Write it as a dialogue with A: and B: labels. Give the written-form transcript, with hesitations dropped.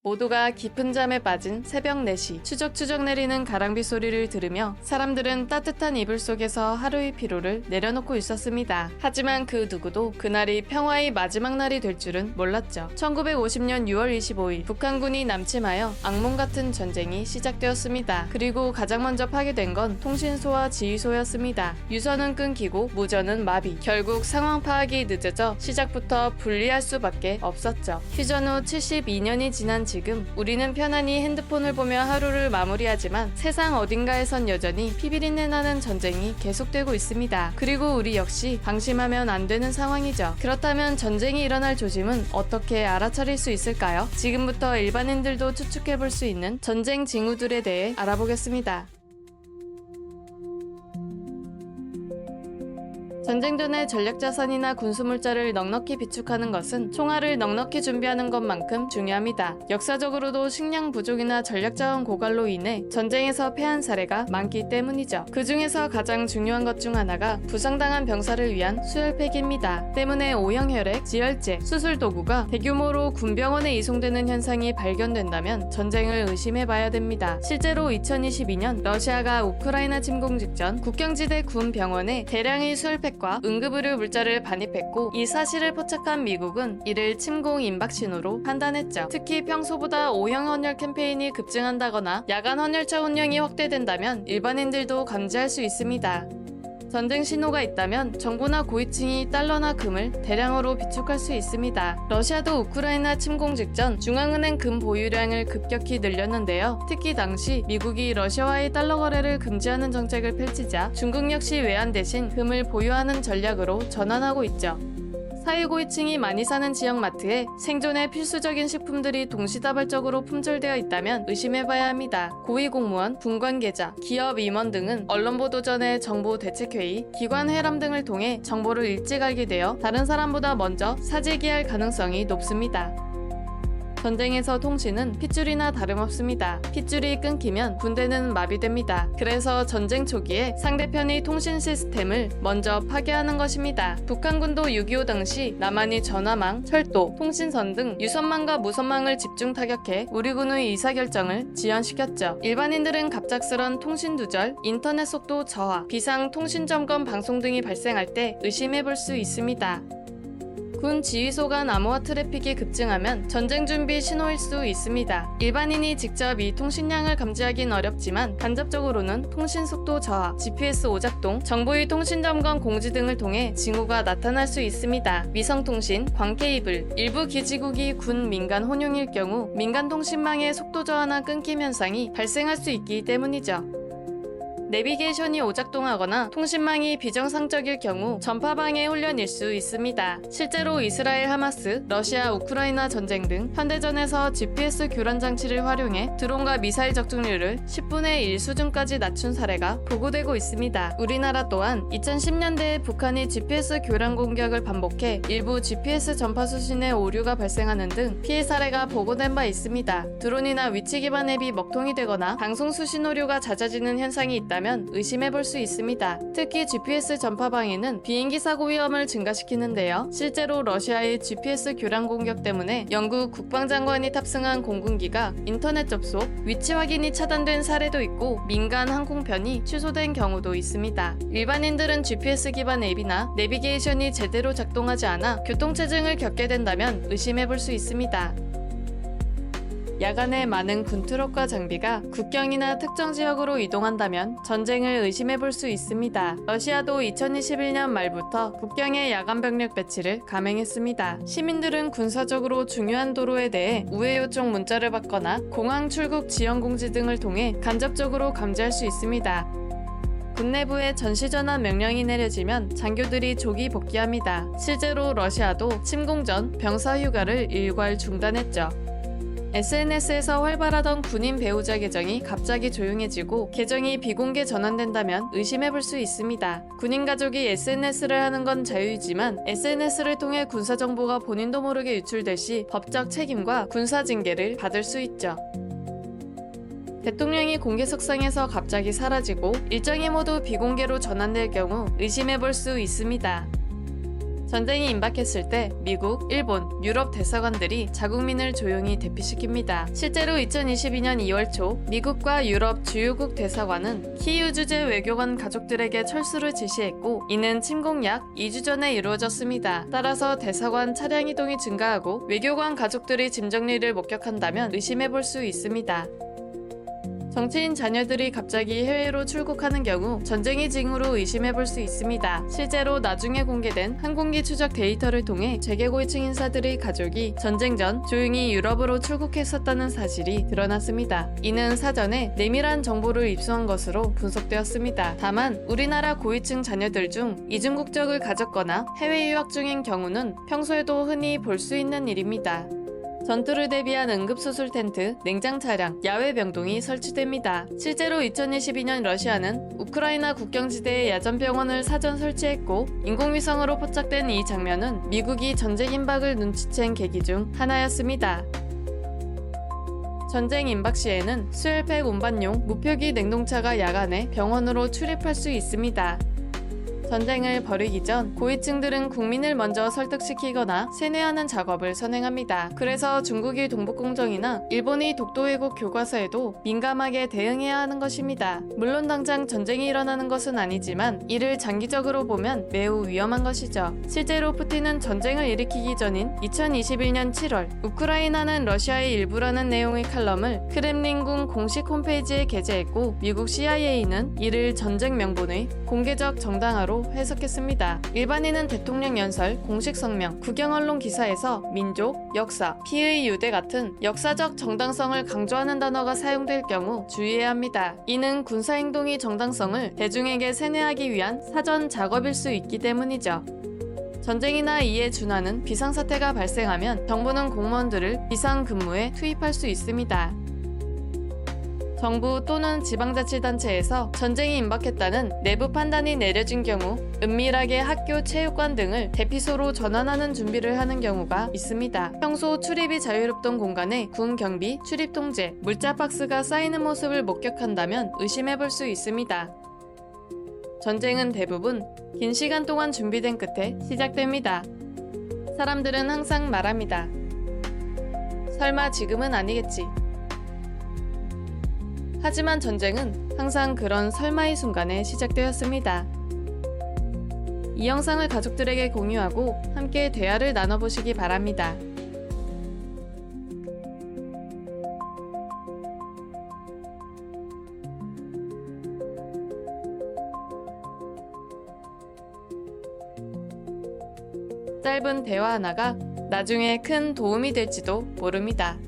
A: 모두가 깊은 잠에 빠진 새벽 4시, 추적추적 내리는 가랑비 소리를 들으며 사람들은 따뜻한 이불 속에서 하루의 피로를 내려놓고 있었습니다. 하지만 그 누구도 그날이 평화의 마지막 날이 될 줄은 몰랐죠. 1950년 6월 25일 북한군이 남침하여 악몽 같은 전쟁이 시작되었습니다. 그리고 가장 먼저 파괴된 건 통신소와 지휘소였습니다. 유선은 끊기고 무전은 마비. 결국 상황 파악이 늦어져 시작부터 불리할 수밖에 없었죠. 휴전 후 72년이 지난 지금 우리는 편안히 핸드폰을 보며 하루를 마무리하지만 세상 어딘가에선 여전히 피비린내 나는 전쟁이 계속되고 있습니다. 그리고 우리 역시 방심하면 안 되는 상황이죠. 그렇다면 전쟁이 일어날 조짐은 어떻게 알아차릴 수 있을까요? 지금부터 일반인들도 추측해볼 수 있는 전쟁 징후들에 대해 알아보겠습니다. 전쟁 전에 전략자산이나 군수물자를 넉넉히 비축하는 것은 총알을 넉넉히 준비하는 것만큼 중요합니다. 역사적으로도 식량 부족이나 전략자원 고갈로 인해 전쟁에서 패한 사례가 많기 때문이죠. 그 중에서 가장 중요한 것 중 하나가 부상당한 병사를 위한 수혈팩입니다. 때문에 오형혈액, 지혈제, 수술도구가 대규모로 군병원에 이송되는 현상이 발견된다면 전쟁을 의심해봐야 됩니다. 실제로 2022년 러시아가 우크라이나 침공 직전 국경지대 군 병원에 대량의 수혈팩 과 응급의료 물자를 반입했고 이 사실을 포착한 미국은 이를 침공 임박 신호로 판단했죠. 특히 평소보다 O형 헌혈 캠페인이 급증한다거나 야간 헌혈차 운영이 확대된다면 일반인들도 감지할 수 있습니다. 전쟁 신호가 있다면 정부나 고위층이 달러나 금을 대량으로 비축할 수 있습니다. 러시아도 우크라이나 침공 직전 중앙은행 금 보유량을 급격히 늘렸는데요. 특히 당시 미국이 러시아와의 달러 거래를 금지하는 정책을 펼치자 중국 역시 외환 대신 금을 보유하는 전략으로 전환하고 있죠. 사회고위층이 많이 사는 지역 마트에 생존에 필수적인 식품들이 동시다발적으로 품절되어 있다면 의심해봐야 합니다. 고위공무원, 군관계자, 기업 임원 등은 언론 보도 전에 정보대책회의, 기관 회람 등을 통해 정보를 일찍 알게 되어 다른 사람보다 먼저 사재기할 가능성이 높습니다. 전쟁에서 통신은 핏줄이나 다름없습니다. 핏줄이 끊기면 군대는 마비됩니다. 그래서 전쟁 초기에 상대편의 통신 시스템을 먼저 파괴하는 것입니다. 북한군도 6.25 당시 남한이 전화망, 철도, 통신선 등 유선망과 무선망을 집중 타격해 우리 군의 의사결정을 지연시켰죠. 일반인들은 갑작스런 통신 두절, 인터넷 속도 저하, 비상 통신 점검 방송 등이 발생할 때 의심해볼 수 있습니다. 군 지휘소 간 암호화 트래픽이 급증하면 전쟁 준비 신호일 수 있습니다. 일반인이 직접 이 통신량을 감지하긴 어렵지만 간접적으로는 통신 속도 저하, GPS 오작동, 정보의 통신 점검 공지 등을 통해 징후가 나타날 수 있습니다. 위성통신, 광케이블, 일부 기지국이 군 민간 혼용일 경우 민간 통신망의 속도 저하나 끊김 현상이 발생할 수 있기 때문이죠. 내비게이션이 오작동하거나 통신망이 비정상적일 경우 전파방해 훈련일 수 있습니다. 실제로 이스라엘 하마스, 러시아 우크라이나 전쟁 등 현대전에서 GPS 교란 장치를 활용해 드론과 미사일 적중률을 10분의 1 수준까지 낮춘 사례가 보고되고 있습니다. 우리나라 또한 2010년대에 북한이 GPS 교란 공격을 반복해 일부 GPS 전파 수신에 오류가 발생하는 등 피해 사례가 보고된 바 있습니다. 드론이나 위치 기반 앱이 먹통이 되거나 방송 수신 오류가 잦아지는 현상이 있다면 의심해볼 수 있습니다. 특히 GPS 전파 방해는 비행기 사고 위험을 증가시키는데요. 실제로 러시아의 GPS 교란 공격 때문에 영국 국방장관이 탑승한 공군기가 인터넷 접속, 위치 확인이 차단된 사례도 있고 민간 항공편이 취소된 경우도 있습니다. 일반인들은 GPS 기반 앱이나 내비게이션이 제대로 작동하지 않아 교통체증을 겪게 된다면 의심해볼 수 있습니다. 야간에 많은 군트럭과 장비가 국경이나 특정 지역으로 이동한다면 전쟁을 의심해볼 수 있습니다. 러시아도 2021년 말부터 국경에 야간 병력 배치를 감행했습니다. 시민들은 군사적으로 중요한 도로에 대해 우회 요청 문자를 받거나 공항 출국 지연 공지 등을 통해 간접적으로 감지할 수 있습니다. 군 내부에 전시전환 명령이 내려지면 장교들이 조기 복귀합니다. 실제로 러시아도 침공 전 병사 휴가를 일괄 중단했죠. SNS에서 활발하던 군인 배우자 계정이 갑자기 조용해지고 계정이 비공개 전환된다면 의심해볼 수 있습니다. 군인 가족이 SNS를 하는 건 자유이지만 SNS를 통해 군사 정보가 본인도 모르게 유출될 시 법적 책임과 군사 징계를 받을 수 있죠. 대통령이 공개석상에서 갑자기 사라지고 일정이 모두 비공개로 전환될 경우 의심해볼 수 있습니다. 전쟁이 임박했을 때 미국, 일본, 유럽 대사관들이 자국민을 조용히 대피시킵니다. 실제로 2022년 2월 초 미국과 유럽 주요국 대사관은 키이우 주재 외교관 가족들에게 철수를 지시했고, 이는 침공 약 2주 전에 이루어졌습니다. 따라서 대사관 차량 이동이 증가하고 외교관 가족들이 짐 정리를 목격한다면 의심해볼 수 있습니다. 정치인 자녀들이 갑자기 해외로 출국하는 경우 전쟁의 징후로 의심해볼 수 있습니다. 실제로 나중에 공개된 항공기 추적 데이터를 통해 재계고위층 인사들의 가족이 전쟁 전 조용히 유럽으로 출국했었다는 사실이 드러났습니다. 이는 사전에 내밀한 정보를 입수한 것으로 분석되었습니다. 다만 우리나라 고위층 자녀들 중 이중 국적을 가졌거나 해외 유학 중인 경우는 평소에도 흔히 볼 수 있는 일입니다. 전투를 대비한 응급수술 텐트, 냉장 차량, 야외 병동이 설치됩니다. 실제로 2022년 러시아는 우크라이나 국경지대에 야전병원을 사전 설치했고, 인공위성으로 포착된 이 장면은 미국이 전쟁 임박을 눈치챈 계기 중 하나였습니다. 전쟁 임박 시에는 수혈팩 운반용 무표기 냉동차가 야간에 병원으로 출입할 수 있습니다. 전쟁을 벌이기 전 고위층들은 국민을 먼저 설득시키거나 세뇌하는 작업을 선행합니다. 그래서 중국의 동북공정이나 일본의 독도왜곡 교과서에도 민감하게 대응해야 하는 것입니다. 물론 당장 전쟁이 일어나는 것은 아니지만 이를 장기적으로 보면 매우 위험한 것이죠. 실제로 푸틴은 전쟁을 일으키기 전인 2021년 7월 우크라이나는 러시아의 일부라는 내용의 칼럼을 크렘린궁 공식 홈페이지에 게재했고, 미국 CIA는 이를 전쟁 명분의 공개적 정당화로 해석했습니다. 일반인은 대통령 연설, 공식 성명, 국영 언론 기사에서 민족, 역사, 피의 유대 같은 역사적 정당성을 강조하는 단어가 사용될 경우 주의해야 합니다. 이는 군사행동의 정당성을 대중에게 세뇌하기 위한 사전 작업일 수 있기 때문이죠. 전쟁이나 이에 준하는 비상사태가 발생하면 정부는 공무원들을 비상근무에 투입할 수 있습니다. 정부 또는 지방자치단체에서 전쟁이 임박했다는 내부 판단이 내려진 경우 은밀하게 학교, 체육관 등을 대피소로 전환하는 준비를 하는 경우가 있습니다. 평소 출입이 자유롭던 공간에 군 경비, 출입 통제, 물자 박스가 쌓이는 모습을 목격한다면 의심해볼 수 있습니다. 전쟁은 대부분 긴 시간 동안 준비된 끝에 시작됩니다. 사람들은 항상 말합니다. 설마 지금은 아니겠지. 하지만 전쟁은 항상 그런 설마의 순간에 시작되었습니다. 이 영상을 가족들에게 공유하고 함께 대화를 나눠보시기 바랍니다. 짧은 대화 하나가 나중에 큰 도움이 될지도 모릅니다.